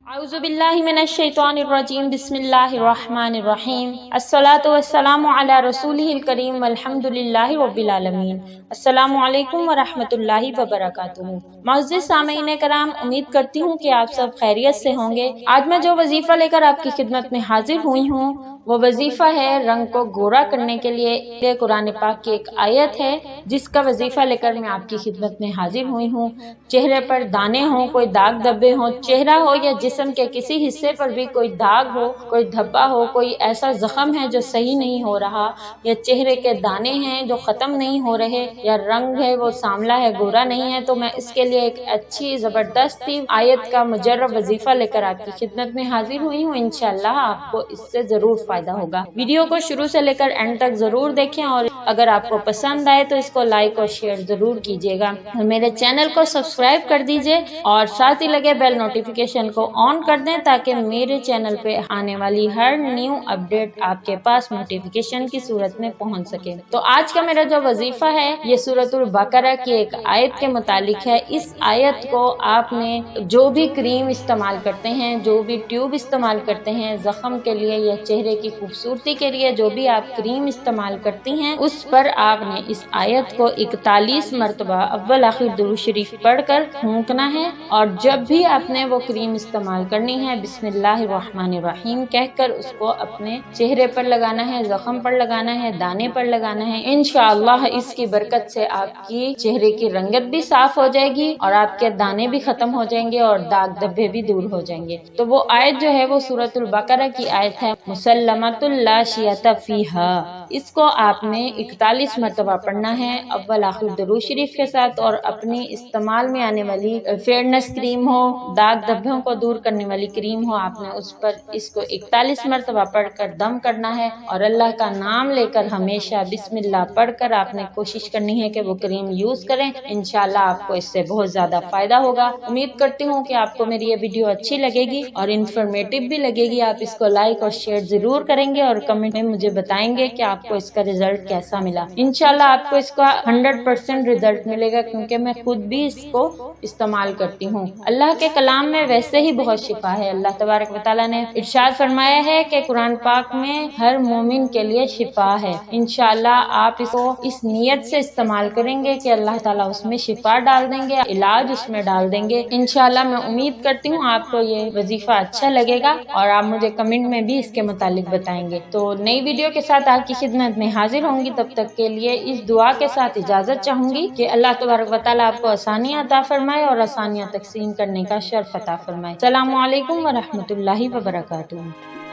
اعوذ باللہ من الشیطان الرجیم بسم اللہ الرحمن الرحیم الصلاۃ والسلام علی رسولہ الکریم والحمد للہ رب العالمین۔ السلام علیکم ورحمۃ اللہ وبرکاتہ۔ معزز سامعین کرام، امید کرتی ہوں کہ آپ سب خیریت سے ہوں گے۔ آج میں جو وظیفہ لے کر آپ کی خدمت میں حاضر ہوئی ہوں وہ وظیفہ ہے رنگ کو گورا کرنے کے لیے قرآن پاک کی ایک آیت ہے جس کا وظیفہ لے کر میں آپ کی خدمت میں حاضر ہوئی ہوں۔ چہرے پر دانے ہوں، کوئی داغ دھبے ہوں، چہرہ ہو یا جسم کے کسی حصے پر بھی کوئی داغ ہو، کوئی دھبا ہو، کوئی ایسا زخم ہے جو صحیح نہیں ہو رہا، یا چہرے کے دانے ہیں جو ختم نہیں ہو رہے، یا رنگ ہے وہ سانولا ہے، گورا نہیں ہے، تو میں اس کے لیے ایک اچھی زبردست آیت کا مجرب وظیفہ لے کر آپ کی خدمت میں حاضر ہوئی ہوں۔ انشاءاللہ آپ کو اس سے ضرور فائدہ ہوگا۔ ویڈیو کو شروع سے لے کر اینڈ تک ضرور دیکھیں، اور اگر آپ کو پسند آئے تو اس کو لائک اور شیئر ضرور کیجیے گا۔ میرے چینل کو سبسکرائب کر دیجیے اور ساتھ ہی لگے بیل نوٹیفیکیشن کو آن کر دیں تاکہ میرے چینل پہ آنے والی ہر نیو اپڈیٹ آپ کے پاس نوٹیفیکیشن کی صورت میں پہنچ سکے۔ تو آج کا میرا جو وظیفہ ہے یہ سورۃ البقرہ کی ایک آیت کے متعلق ہے۔ اس آیت کو آپ نے جو بھی کریم استعمال کرتے ہیں، جو بھی ٹیوب استعمال کرتے ہیں زخم کے لیے یا چہرے کی خوبصورتی کے لیے، جو بھی آپ کریم استعمال کرتی ہیں اس پر آپ نے اس آیت کو 41 مرتبہ اول آخر درود شریف پڑھ کر پھونکنا ہے، اور جب بھی آپ نے وہ کریم استعمال کرنی ہے بسم اللہ الرحمن الرحیم کہہ کر اس کو اپنے چہرے پر لگانا ہے، زخم پر لگانا ہے، دانے پر لگانا ہے۔ انشاءاللہ اس کی برکت سے آپ کی چہرے کی رنگت بھی صاف ہو جائے گی اور آپ کے دانے بھی ختم ہو جائیں گے اور داغ دھبے بھی دور ہو جائیں گے۔ تو وہ آیت جو ہے وہ سورۃ البقرہ کی آیت ہے، مسلمۃ لا شیۃ فیہا۔ اس کو آپ نے 41 مرتبہ پڑھنا ہے اول آخر درود شریف کے ساتھ، اور اپنی استعمال میں آنے والی فیئرنس کریم ہو، داغ دھبوں کو دور کرنے والی کریم ہو، آپ نے اس پر اس کو 41 مرتبہ پڑھ کر دم کرنا ہے، اور اللہ کا نام لے کر ہمیشہ بسم اللہ پڑھ کر آپ نے کوشش کرنی ہے کہ وہ کریم یوز کریں۔ انشاءاللہ آپ کو اس سے بہت زیادہ فائدہ ہوگا۔ امید کرتی ہوں کہ آپ کو میری یہ ویڈیو اچھی لگے گی اور انفارمیٹیو بھی لگے گی۔ آپ اس کو لائک اور شیئر ضرور کریں گے اور کمنٹ میں مجھے بتائیں گے کہ آپ کو اس کا رزلٹ کیسا ملا۔ انشاءاللہ آپ کو اس کا 100% رزلٹ ملے گا، کیونکہ میں خود بھی اس کو استعمال کرتی ہوں۔ اللہ کے کلام میں ویسے ہی بہت شفا ہے۔ اللہ تبارک و تعالیٰ نے ارشاد فرمایا ہے کہ قرآن پاک میں ہر مومن کے لیے شفا ہے۔ انشاءاللہ آپ اس کو اس نیت سے استعمال کریں گے کہ اللہ تعالیٰ اس میں شفا ڈال دیں گے، علاج اس میں ڈال دیں گے۔ انشاءاللہ میں امید کرتی ہوں آپ کو یہ وظیفہ اچھا لگے گا اور آپ مجھے کمنٹ میں بھی اس کے متعلق بتائیں گے۔ تو نئی ویڈیو کے ساتھ آپ کی خدمت میں حاضر ہوں گی، تب تک کے لیے اس دعا کے ساتھ اجازت چاہوں گی کہ اللہ تبارک و تعالیٰ آپ کو آسانیاں عطا فرمائے اور آسانیاں تقسیم کرنے کا شرف عطا فرمائے۔ السلام علیکم ورحمۃ اللہ وبرکاتہ۔